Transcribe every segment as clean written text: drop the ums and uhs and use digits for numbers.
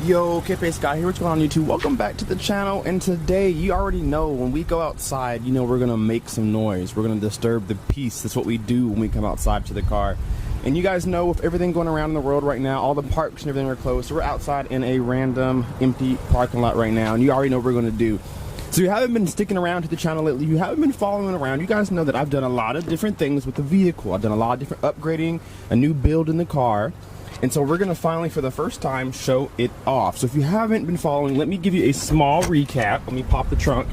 Yo, Kpaceguy here, what's going on YouTube? Welcome back to the channel, and today, you already know, when we go outside, you know we're gonna make some noise. We're gonna disturb the peace. That's what we do when we come outside to the car. And you guys know, with everything going around in the world right now, all the parks and everything are closed, so we're outside in a random, empty parking lot right now, and you already know what we're gonna do. So you haven't been sticking around to the channel lately, you haven't been following around, you guys know that I've done a lot of different things with the vehicle. I've done a lot of different upgrading, a new build in the car. And so we're gonna finally, for the first time, show it off. So if you haven't been following, let me give you a small recap. Let me pop the trunk.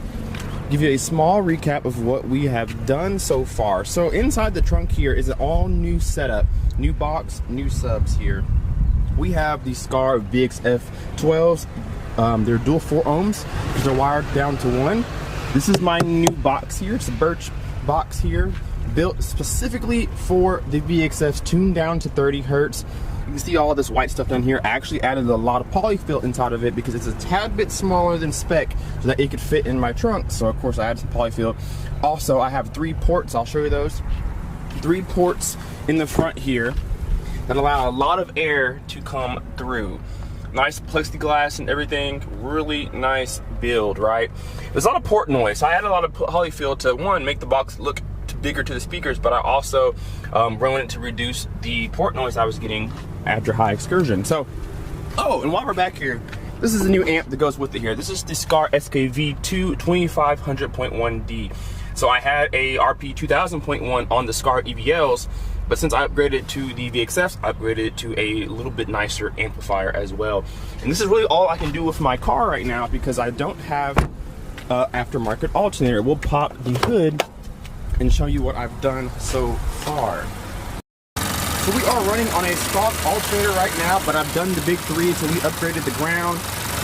Give you a small recap of what we have done so far. So inside the trunk here is an all new setup. New box, new subs here. We have the Skar VXF 12's. They're dual 4 ohms because they're wired down to 1. This is my new box here. It's a birch box here, built specifically for the VXFs, tuned down to 30 hertz. You can see all of this white stuff down here. I actually added a lot of polyfill inside of it because it's a tad bit smaller than spec so that it could fit in my trunk. So of course I added some polyfill. Also, I have 3 ports. I'll show you those. 3 ports in the front here that allow a lot of air to come through. Nice plexiglass and everything. Really nice build, right? There's a lot of port noise. So I added a lot of polyfill to, one, make the box look bigger to the speakers, but I also wanted to reduce the port noise I was getting after high excursion. So, oh, and while we're back here, this is a new amp that goes with it here. This is the Skar SKV2 2500.1D. So I had a RP 2000.1 on the Skar EVLs, but since I upgraded to the VXFs, I upgraded to a little bit nicer amplifier as well. And this is really all I can do with my car right now because I don't have aftermarket alternator. We'll pop the hood and show you what I've done so far. So we are running on a stock alternator right now, but I've done the big 3. So we upgraded the ground,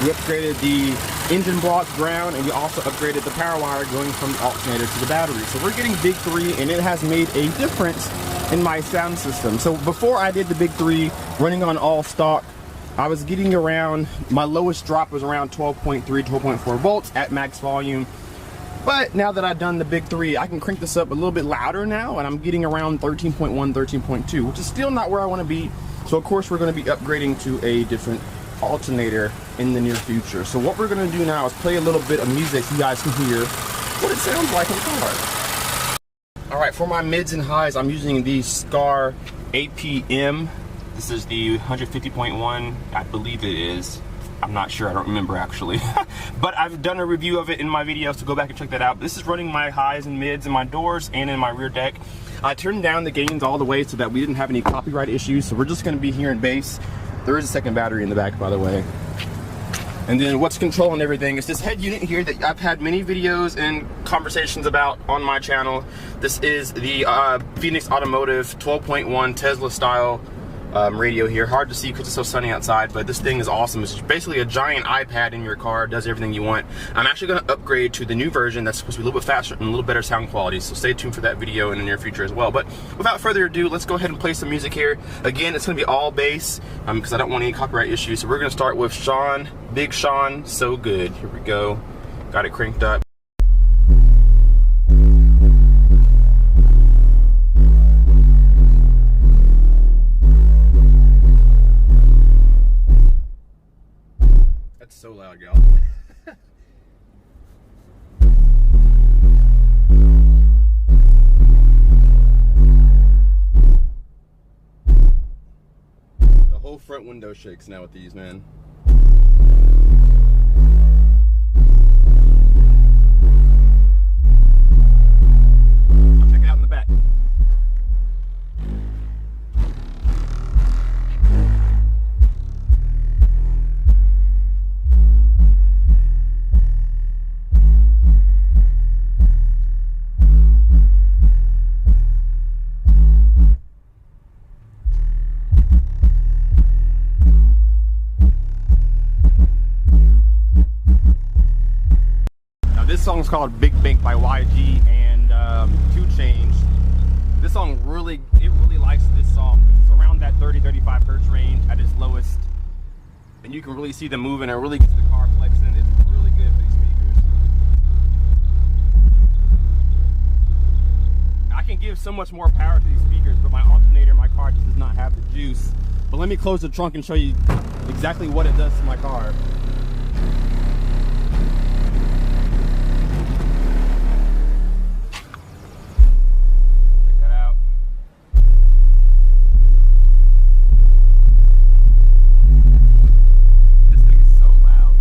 we upgraded the engine block ground, and we also upgraded the power wire going from the alternator to the battery. So we're getting big 3, and it has made a difference in my sound system. So before I did the big 3, running on all stock, I was getting around, my lowest drop was around 12.3, 12.4 volts at max volume. But now that I've done the big 3, I can crank this up a little bit louder now, and I'm getting around 13.1, 13.2, which is still not where I want to be. So of course we're going to be upgrading to a different alternator in the near future. So what we're going to do now is play a little bit of music so you guys can hear what it sounds like in the car. Alright, for my mids and highs, I'm using the Skar APM. This is the 150.1, I believe it is. I'm not sure, I don't remember actually. But I've done a review of it in my video, so go back and check that out. This is running my highs and mids in my doors and in my rear deck. I turned down the gains all the way so that we didn't have any copyright issues, so we're just going to be hearing bass. There is a second battery in the back, by the way. And then what's controlling everything is this head unit here that I've had many videos and conversations about on my channel. This is the Phoenix Automotive 12.1 Tesla style radio here. Hard to see because it's so sunny outside, but this thing is awesome. It's basically a giant iPad in your car, does everything you want. I'm actually going to upgrade to the new version that's supposed to be a little bit faster and a little better sound quality, so stay tuned for that video in the near future as well. But without further ado, let's go ahead and play some music here. Again, it's going to be all bass because I don't want any copyright issues. So we're going to start with Sean, Big Sean, So Good. Here we go. Got it cranked up. So loud, y'all. The whole front window shakes now with these, man. I'll check it out in the back. This song's called Big Bank by YG and 2 Chainz. This song really likes this song. It's around that 30-35 hertz range at its lowest, and you can really see them moving. It really gets the car flexing. It's really good for these speakers. I can give so much more power to these speakers, but my alternator in my car just does not have the juice. But let let me close the trunk and show you exactly what it does to my car. Check that out. This thing is so loud.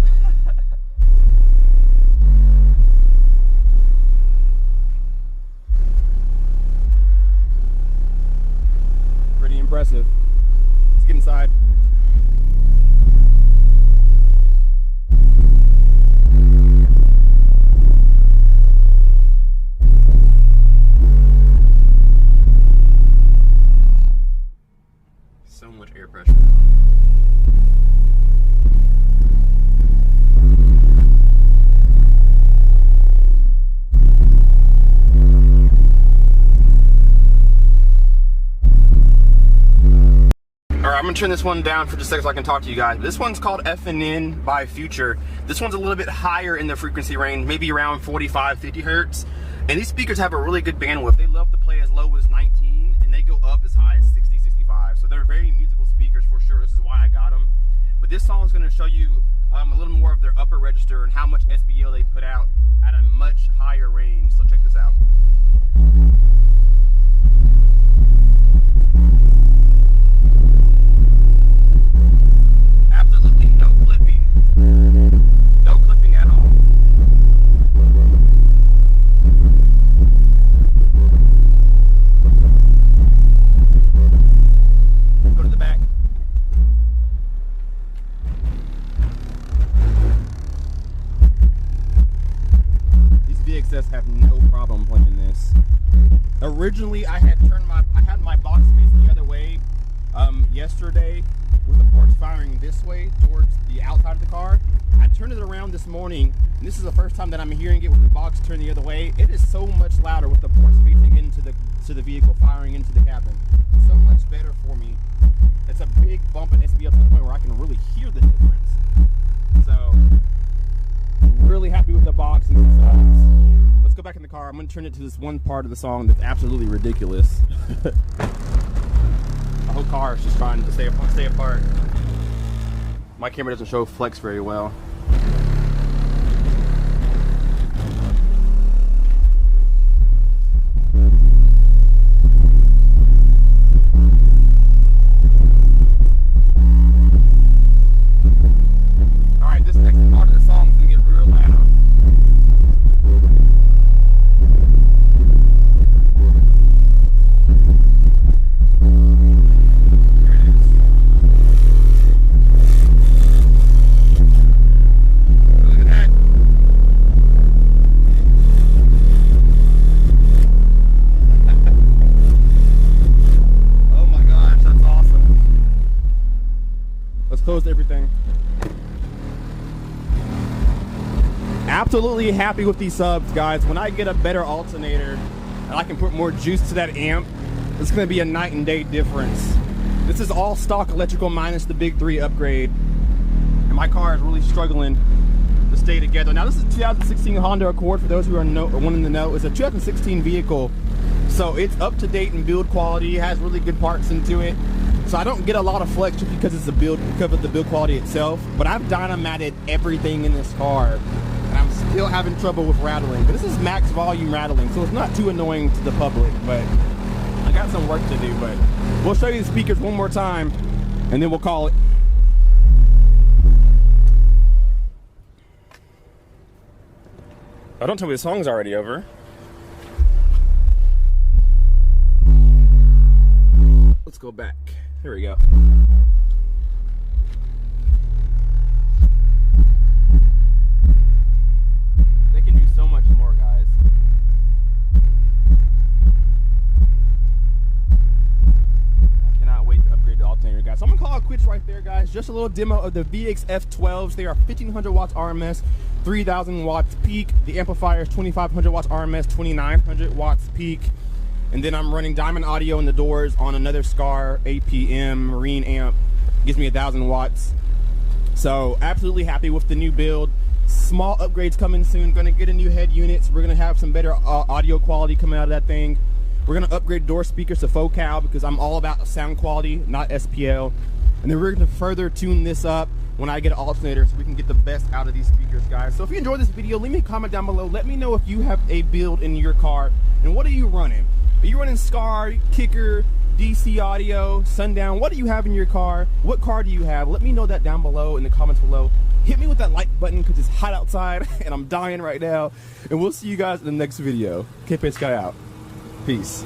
Pretty impressive. Let's get inside. So much air pressure. Alright, I'm gonna turn this one down for just a second so I can talk to you guys. This one's called F&N by Future. This one's a little bit higher in the frequency range, maybe around 45, 50 hertz. And these speakers have a really good bandwidth. They love to play as low as 19, and they go up as high as 60, 65. So they're very musical speakers for sure. This is why I got them. But this song is gonna show you a little more of their upper register and how much SBL they put out at a much higher range. So check this out. Absolutely no clipping. No clipping at all. Go to the back. These VXFs have no problem playing this. Originally, I had my box facing the other way yesterday with the ports firing this way towards the outside of the car. I turned it around this morning, and this is the first time that I'm hearing it with the box turned the other way. It is so much louder with the ports facing into the vehicle, firing into the cabin. So much better for me. It's a big bump in SBL to the point where I can really hear the difference. So, really happy with the box and the songs. Let's go back in the car. I'm going to turn it to this one part of the song that's absolutely ridiculous. The whole car is just trying to stay apart. My camera doesn't show flex very well. Alright, this next part of the song is going to get real loud. Closed everything. Absolutely happy with these subs, guys. When I get a better alternator and I can put more juice to that amp, it's going to be a night and day difference. This is all stock electrical minus the big 3 upgrade, and my car is really struggling to stay together. Now this is a 2016 Honda Accord. For those who are wanting to know, it's a 2016 vehicle, so it's up to date in build quality. It has really good parts into it. So I don't get a lot of flex just because it's because of the build quality itself. But I've dynamatted everything in this car, and I'm still having trouble with rattling. But this is max volume rattling, so it's not too annoying to the public. But I got some work to do. But we'll show you the speakers one more time, and then we'll call it. Oh, don't tell me the song's already over. Let's go back. Here we go. They can do so much more, guys. I cannot wait to upgrade the alternator, guys. So I'm gonna call it quits right there, guys. Just a little demo of the VXF 12s. They are 1500 watts RMS, 3000 watts peak. The amplifier is 2500 watts RMS, 2900 watts peak. And then I'm running Diamond Audio in the doors on another Skar APM Marine amp. Gives me 1000 watts. So absolutely happy with the new build. Small upgrades coming soon. Gonna get a new head units. We're gonna have some better audio quality coming out of that thing. We're gonna upgrade door speakers to Focal because I'm all about sound quality, not SPL. and then we're going to further tune this up when I get an alternator so we can get the best out of these speakers, guys. So if you enjoyed this video, leave me a comment down below. Let me know if you have a build in your car and what are you running. Are you running Skar, Kicker, DC audio, Sundown? What do you have in your car? What car do you have? Let me know that down below in the comments below. Hit me with that like button because it's hot outside and I'm dying right now. And we'll see you guys in the next video. Kpaceguy out. Peace.